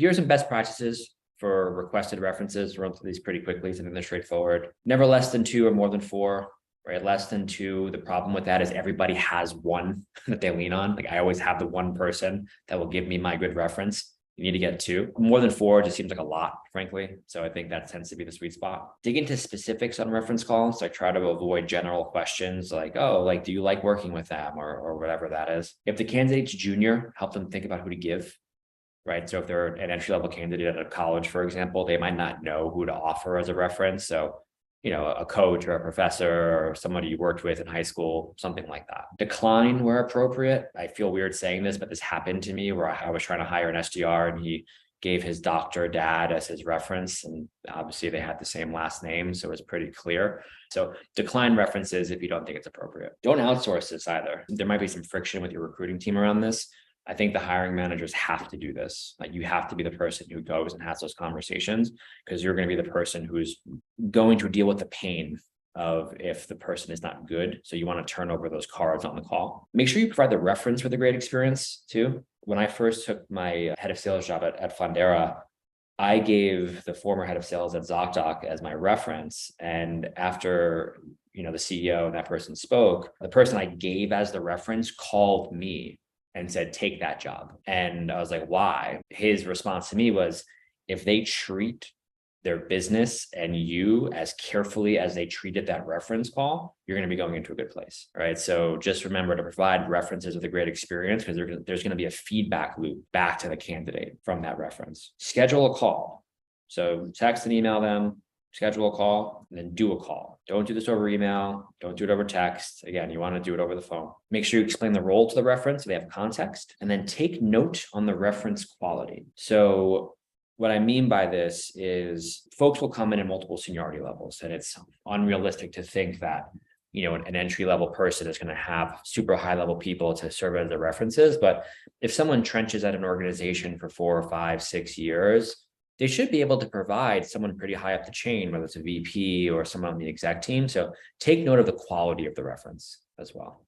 Here's some best practices for requested references. Run through these pretty quickly, so they're straightforward. Never less than 2 or more than 4. Right, less than 2. The problem with that is everybody has one that they lean on. Like I always have the one person that will give me my good reference. You need to get 2. More than 4 just seems like a lot, frankly. So I think that tends to be the sweet spot. Dig into specifics on reference calls. I try to avoid general questions like, oh, like, do you like working with them or whatever that is. If the candidate's junior, help them think about who to give. Right. So if they're an entry-level candidate at a college, for example, they might not know who to offer as a reference. So a coach or a professor or somebody you worked with in high school, something like that. Decline where appropriate. I feel weird saying this, but this happened to me where I was trying to hire an SDR and he gave his doctor dad as his reference. And obviously they had the same last name. So it was pretty clear. So decline references if you don't think it's appropriate. Don't outsource this either. There might be some friction with your recruiting team around this. I think the hiring managers have to do this. Like you have to be the person who goes and has those conversations because you're going to be the person who's going to deal with the pain of if the person is not good. So you want to turn over those cards on the call. Make sure you provide the reference with a great experience too. When I first took my head of sales job at Fundera, I gave the former head of sales at ZocDoc as my reference. And after the CEO and that person spoke, the person I gave as the reference called me and said, take that job. And I was like, why? His response to me was, if they treat their business and you as carefully as they treated that reference call, you're going to be going into a good place. Right. So just remember to provide references with a great experience because there's going to be a feedback loop back to the candidate from that reference. Schedule a call. So text and email them, schedule a call, and then do a call. Don't do this over email. Don't do it over text. Again, you want to do it over the phone. Make sure you explain the role to the reference so they have context, and then take note on the reference quality. So what I mean by this is folks will come in at multiple seniority levels, and it's unrealistic to think that an entry-level person is going to have super high-level people to serve as their references. But if someone trenches at an organization for 4 or 5, 6 years, they should be able to provide someone pretty high up the chain, whether it's a VP or someone on the exec team. So take note of the quality of the reference as well.